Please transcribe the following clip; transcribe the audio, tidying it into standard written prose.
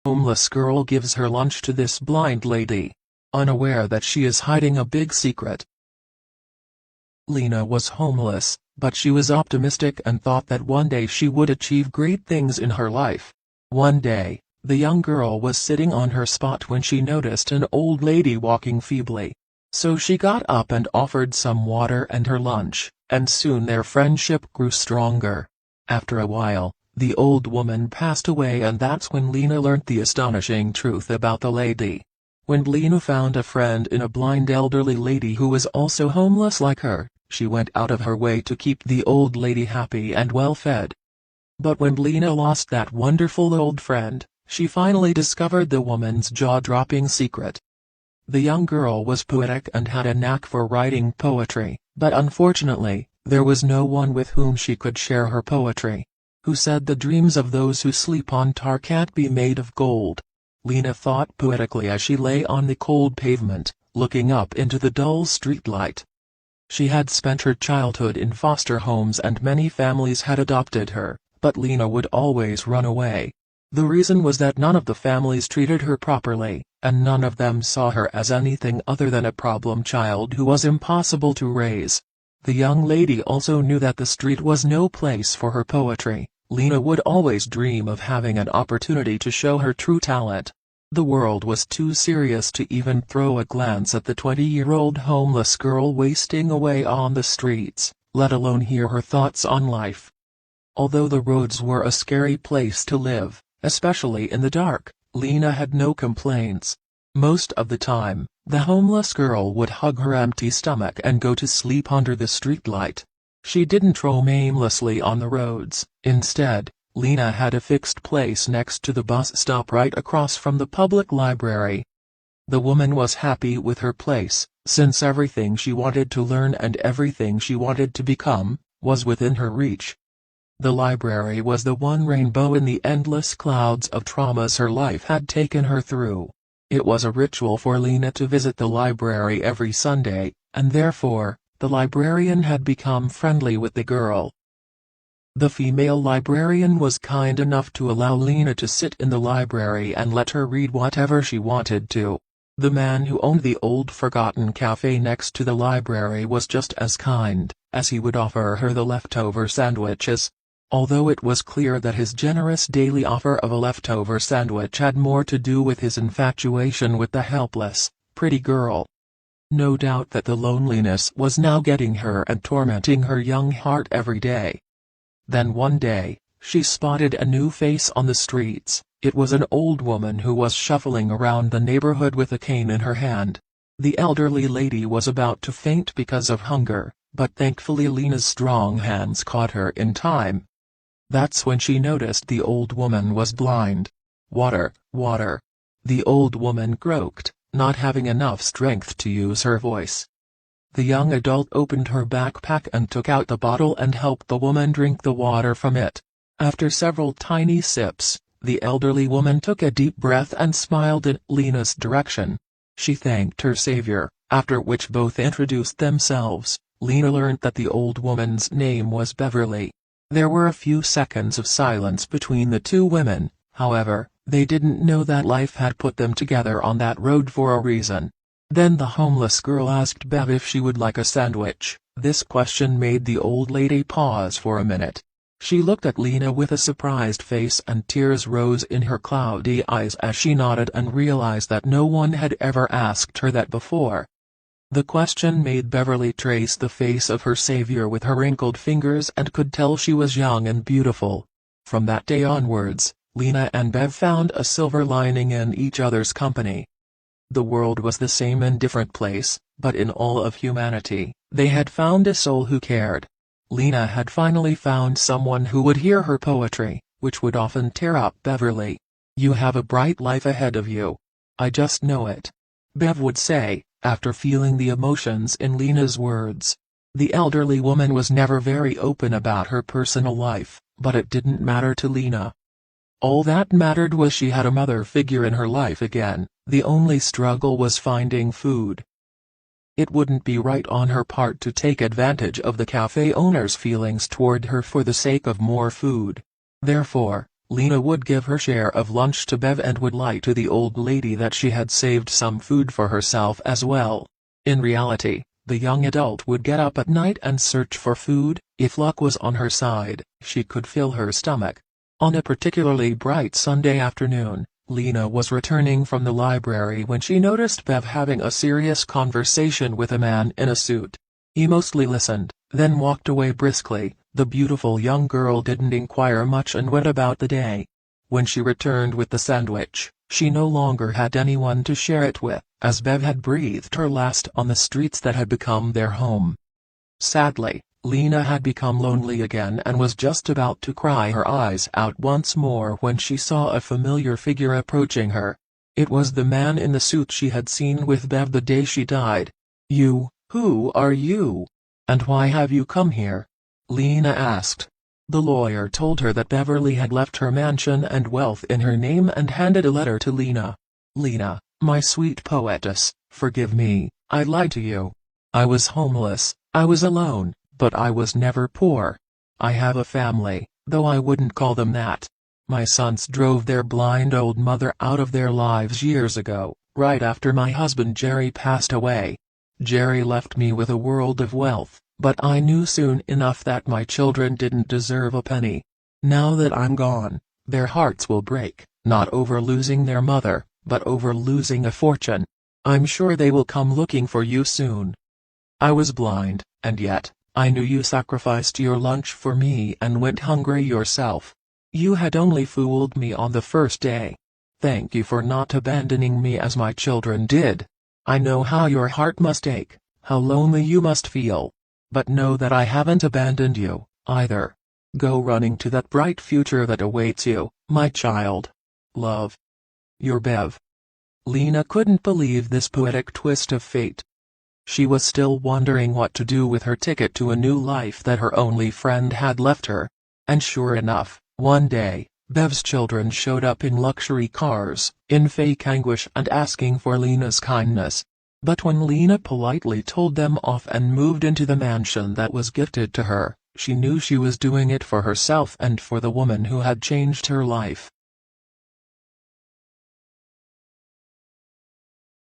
Homeless girl gives her lunch to this blind lady, unaware that she is hiding a big secret. Lena was homeless, but she was optimistic and thought that one day she would achieve great things in her life. One day, the young girl was sitting on her spot when she noticed an old lady walking feebly. So she got up and offered some water and her lunch, and soon their friendship grew stronger. After a while, the old woman passed away, and that's when Lena learnt the astonishing truth about the lady. When Lena found a friend in a blind elderly lady who was also homeless like her, she went out of her way to keep the old lady happy and well fed. But when Lena lost that wonderful old friend, she finally discovered the woman's jaw-dropping secret. The young girl was poetic and had a knack for writing poetry, but unfortunately, there was no one with whom she could share her poetry. Who said the dreams of those who sleep on tar can't be made of gold? Lena thought poetically as she lay on the cold pavement, looking up into the dull streetlight. She had spent her childhood in foster homes and many families had adopted her, but Lena would always run away. The reason was that none of the families treated her properly, and none of them saw her as anything other than a problem child who was impossible to raise. The young lady also knew that the street was no place for her poetry. Lena would always dream of having an opportunity to show her true talent. The world was too serious to even throw a glance at the 20-year-old homeless girl wasting away on the streets, let alone hear her thoughts on life. Although the roads were a scary place to live, especially in the dark, Lena had no complaints. Most of the time, the homeless girl would hug her empty stomach and go to sleep under the streetlight. She didn't roam aimlessly on the roads. Instead, Lena had a fixed place next to the bus stop right across from the public library. The woman was happy with her place, since everything she wanted to learn and everything she wanted to become was within her reach. The library was the one rainbow in the endless clouds of traumas her life had taken her through. It was a ritual for Lena to visit the library every Sunday, and therefore, the librarian had become friendly with the girl. The female librarian was kind enough to allow Lena to sit in the library and let her read whatever she wanted to. The man who owned the old forgotten cafe next to the library was just as kind, as he would offer her the leftover sandwiches. Although it was clear that his generous daily offer of a leftover sandwich had more to do with his infatuation with the helpless, pretty girl. No doubt that the loneliness was now getting her and tormenting her young heart every day. Then one day, she spotted a new face on the streets. It was an old woman who was shuffling around the neighborhood with a cane in her hand. The elderly lady was about to faint because of hunger, but thankfully Lena's strong hands caught her in time. That's when she noticed the old woman was blind. "Water, water," the old woman croaked, not having enough strength to use her voice. The young adult opened her backpack and took out the bottle and helped the woman drink the water from it. After several tiny sips, the elderly woman took a deep breath and smiled in Lena's direction. She thanked her savior, after which both introduced themselves. Lena learned that the old woman's name was Beverly. There were a few seconds of silence between the two women, however, they didn't know that life had put them together on that road for a reason. Then the homeless girl asked Bev if she would like a sandwich. This question made the old lady pause for a minute. She looked at Lena with a surprised face and tears rose in her cloudy eyes as she nodded and realized that no one had ever asked her that before. The question made Beverly trace the face of her savior with her wrinkled fingers and could tell she was young and beautiful. From that day onwards, Lena and Bev found a silver lining in each other's company. The world was the same in different place, but in all of humanity, they had found a soul who cared. Lena had finally found someone who would hear her poetry, which would often tear up Beverly. "You have a bright life ahead of you. I just know it," Bev would say, after feeling the emotions in Lena's words. The elderly woman was never very open about her personal life, but it didn't matter to Lena. All that mattered was she had a mother figure in her life again. The only struggle was finding food. It wouldn't be right on her part to take advantage of the cafe owner's feelings toward her for the sake of more food. Therefore, Lena would give her share of lunch to Bev and would lie to the old lady that she had saved some food for herself as well. In reality, the young adult would get up at night and search for food. If luck was on her side, she could fill her stomach. On a particularly bright Sunday afternoon, Lena was returning from the library when she noticed Bev having a serious conversation with a man in a suit. He mostly listened, then walked away briskly. The beautiful young girl didn't inquire much and went about the day. When she returned with the sandwich, she no longer had anyone to share it with, as Bev had breathed her last on the streets that had become their home. Sadly, Lena had become lonely again and was just about to cry her eyes out once more when she saw a familiar figure approaching her. It was the man in the suit she had seen with Bev the day she died. Who are you? And why have you come here? Lena asked. The lawyer told her that Beverly had left her mansion and wealth in her name and handed a letter to Lena. Lena, my sweet poetess, forgive me, I lied to you. I was homeless, I was alone, but I was never poor. I have a family, though I wouldn't call them that. My sons drove their blind old mother out of their lives years ago, right after my husband Jerry passed away. Jerry left me with a world of wealth, but I knew soon enough that my children didn't deserve a penny. Now that I'm gone, their hearts will break, not over losing their mother, but over losing a fortune. I'm sure they will come looking for you soon. I was blind, and yet, I knew you sacrificed your lunch for me and went hungry yourself. You had only fooled me on the first day. Thank you for not abandoning me as my children did. I know how your heart must ache, how lonely you must feel. But know that I haven't abandoned you, either. Go running to that bright future that awaits you, my child. Love. Your Bev. Lena couldn't believe this poetic twist of fate. She was still wondering what to do with her ticket to a new life that her only friend had left her. And sure enough, one day, Bev's children showed up in luxury cars, in fake anguish and asking for Lena's kindness. But when Lena politely told them off and moved into the mansion that was gifted to her, she knew she was doing it for herself and for the woman who had changed her life.